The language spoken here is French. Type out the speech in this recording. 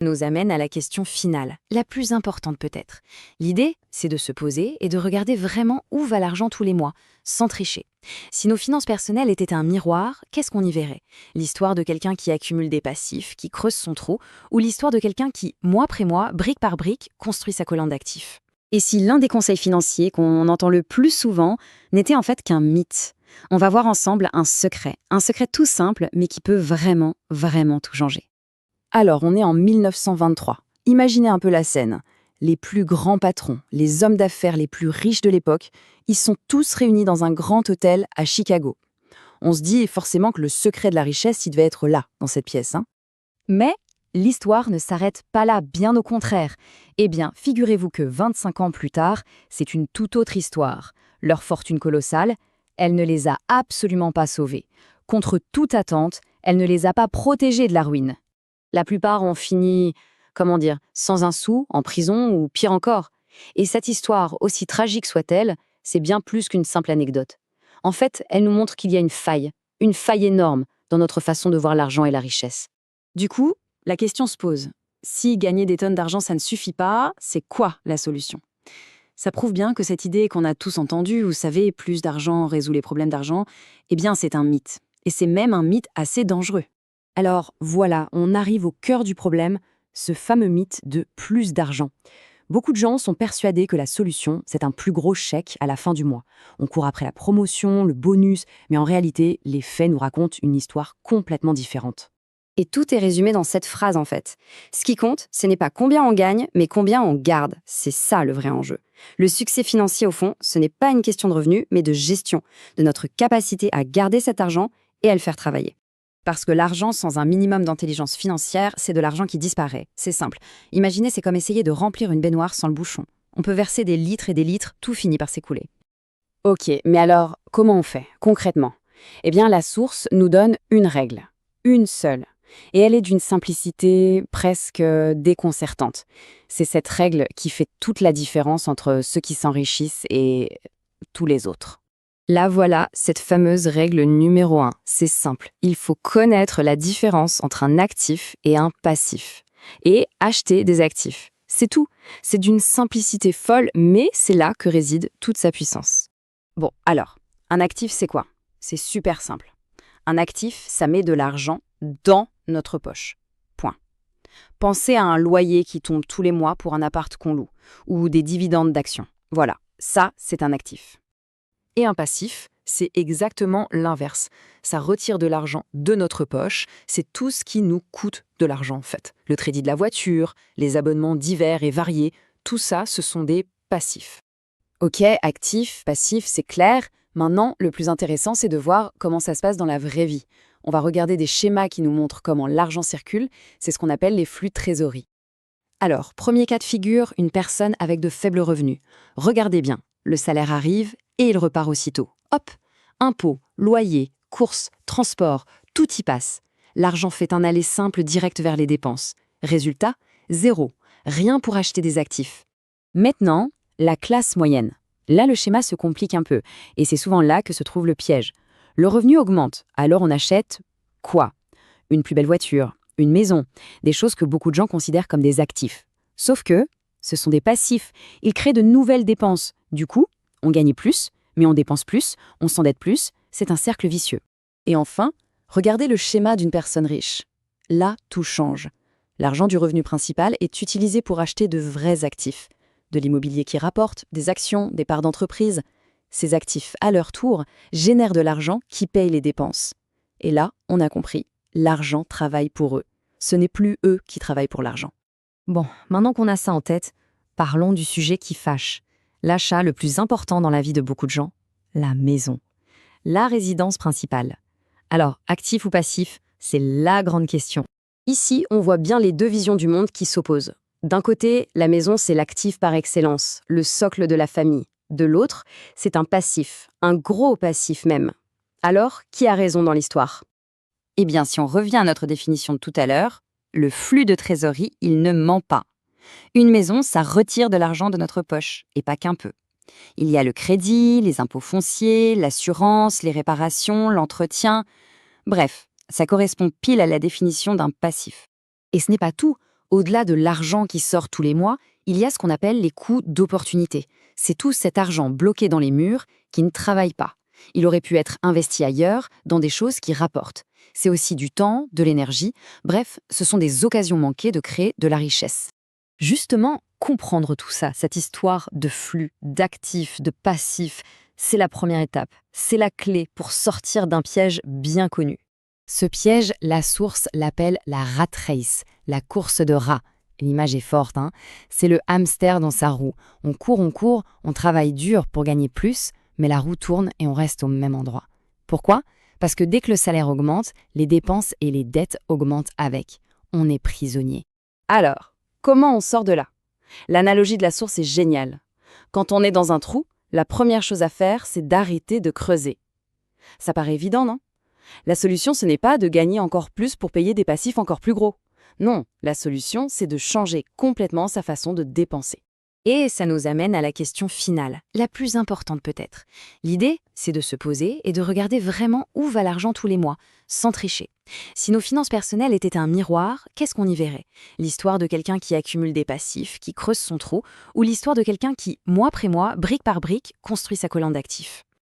Nous amène à la question finale, la plus importante peut-être. L'idée, c'est de se poser et de regarder vraiment où va l'argent tous les mois, sans tricher. Si nos finances personnelles étaient un miroir, qu'est-ce qu'on y verrait? L'histoire de quelqu'un qui accumule des passifs, qui creuse son trou, ou l'histoire de quelqu'un qui, mois après mois, brique par brique, construit sa colonne d'actifs? Et si l'un des conseils financiers qu'on entend le plus souvent n'était en fait qu'un mythe? On va voir ensemble un secret tout simple, mais qui peut vraiment, vraiment tout changer. Alors, on est en 1923. Imaginez un peu la scène. Les plus grands patrons, les hommes d'affaires les plus riches de l'époque, ils sont tous réunis dans un grand hôtel à Chicago. On se dit forcément que le secret de la richesse, il devait être là, dans cette pièce, hein. Mais l'histoire ne s'arrête pas là, bien au contraire. Eh bien, figurez-vous que 25 ans plus tard, c'est une toute autre histoire. Leur fortune colossale, elle ne les a absolument pas sauvés. Contre toute attente, elle ne les a pas protégés de la ruine. La plupart ont fini, sans un sou, en prison ou pire encore. Et cette histoire, aussi tragique soit-elle, c'est bien plus qu'une simple anecdote. En fait, elle nous montre qu'il y a une faille énorme dans notre façon de voir l'argent et la richesse. Du coup, la question se pose. Si gagner des tonnes d'argent, ça ne suffit pas, c'est quoi la solution? Ça prouve bien que cette idée qu'on a tous entendue, vous savez, plus d'argent résout les problèmes d'argent, eh bien c'est un mythe. Et c'est même un mythe assez dangereux. Alors voilà, on arrive au cœur du problème, ce fameux mythe de plus d'argent. Beaucoup de gens sont persuadés que la solution, c'est un plus gros chèque à la fin du mois. On court après la promotion, le bonus, mais en réalité, les faits nous racontent une histoire complètement différente. Et tout est résumé dans cette phrase en fait. Ce qui compte, ce n'est pas combien on gagne, mais combien on garde. C'est ça le vrai enjeu. Le succès financier au fond, ce n'est pas une question de revenus, mais de gestion, de notre capacité à garder cet argent et à le faire travailler. Parce que l'argent sans un minimum d'intelligence financière, c'est de l'argent qui disparaît. C'est simple. Imaginez, c'est comme essayer de remplir une baignoire sans le bouchon. On peut verser des litres et des litres, tout finit par s'écouler. Ok, mais alors, comment on fait, concrètement? Eh bien, la source nous donne une règle. Une seule. Et elle est d'une simplicité presque déconcertante. C'est cette règle qui fait toute la différence entre ceux qui s'enrichissent et tous les autres. Là voilà, cette fameuse règle numéro 1. C'est simple, il faut connaître la différence entre un actif et un passif. Et acheter des actifs. C'est tout. C'est d'une simplicité folle, mais c'est là que réside toute sa puissance. Bon, alors, un actif, c'est quoi? C'est super simple. Un actif, ça met de l'argent dans notre poche. Point. Pensez à un loyer qui tombe tous les mois pour un appart qu'on loue, ou des dividendes d'actions. Voilà, ça, c'est un actif. Et un passif, c'est exactement l'inverse. Ça retire de l'argent de notre poche, c'est tout ce qui nous coûte de l'argent en fait. Le crédit de la voiture, les abonnements divers et variés, tout ça, ce sont des passifs. Ok, actif, passif, c'est clair. Maintenant, le plus intéressant, c'est de voir comment ça se passe dans la vraie vie. On va regarder des schémas qui nous montrent comment l'argent circule, c'est ce qu'on appelle les flux de trésorerie. Alors, premier cas de figure, une personne avec de faibles revenus. Regardez bien, le salaire arrive et il repart aussitôt. Hop, impôts, loyer, courses, transport, tout y passe. L'argent fait un aller simple direct vers les dépenses. Résultat, zéro. Rien pour acheter des actifs. Maintenant, la classe moyenne. Là, le schéma se complique un peu, et c'est souvent là que se trouve le piège. Le revenu augmente, alors on achète quoi? Une plus belle voiture, une maison, des choses que beaucoup de gens considèrent comme des actifs. Sauf que ce sont des passifs, ils créent de nouvelles dépenses. Du coup, on gagne plus, mais on dépense plus, on s'endette plus, c'est un cercle vicieux. Et enfin, regardez le schéma d'une personne riche. Là, tout change. L'argent du revenu principal est utilisé pour acheter de vrais actifs. De l'immobilier qui rapporte, des actions, des parts d'entreprise. Ces actifs, à leur tour, génèrent de l'argent qui paye les dépenses. Et là, on a compris, l'argent travaille pour eux. Ce n'est plus eux qui travaillent pour l'argent. Bon, maintenant qu'on a ça en tête, parlons du sujet qui fâche. L'achat le plus important dans la vie de beaucoup de gens, la maison. La résidence principale. Alors, actif ou passif, c'est la grande question. Ici, on voit bien les deux visions du monde qui s'opposent. D'un côté, la maison, c'est l'actif par excellence, le socle de la famille. De l'autre, c'est un passif, un gros passif même. Alors, qui a raison dans l'histoire? Eh bien, si on revient à notre définition de tout à l'heure, le flux de trésorerie, il ne ment pas. Une maison, ça retire de l'argent de notre poche, et pas qu'un peu. Il y a le crédit, les impôts fonciers, l'assurance, les réparations, l'entretien. Bref, ça correspond pile à la définition d'un passif. Et ce n'est pas tout. Au-delà de l'argent qui sort tous les mois, il y a ce qu'on appelle les coûts d'opportunité. C'est tout cet argent bloqué dans les murs qui ne travaille pas. Il aurait pu être investi ailleurs, dans des choses qui rapportent. C'est aussi du temps, de l'énergie. Bref, ce sont des occasions manquées de créer de la richesse. Justement, comprendre tout ça, cette histoire de flux, d'actifs, de passifs, c'est la première étape. C'est la clé pour sortir d'un piège bien connu. Ce piège, la source l'appelle la rat race, la course de rat. L'image est forte, hein. C'est le hamster dans sa roue. On court, on travaille dur pour gagner plus, mais la roue tourne et on reste au même endroit. Pourquoi ? Parce que dès que le salaire augmente, les dépenses et les dettes augmentent avec. On est prisonnier. Alors, comment on sort de là ? L'analogie de la source est géniale. Quand on est dans un trou, la première chose à faire, c'est d'arrêter de creuser. Ça paraît évident, non ? La solution, ce n'est pas de gagner encore plus pour payer des passifs encore plus gros. Non, la solution, c'est de changer complètement sa façon de dépenser. Et ça nous amène à la question finale, la plus importante peut-être. L'idée, c'est de se poser et de regarder vraiment où va l'argent tous les mois, sans tricher. Si nos finances personnelles étaient un miroir, qu'est-ce qu'on y verrait ? L'histoire de quelqu'un qui accumule des passifs, qui creuse son trou, ou l'histoire de quelqu'un qui, mois après mois, brique par brique, construit sa colonne d'actifs ?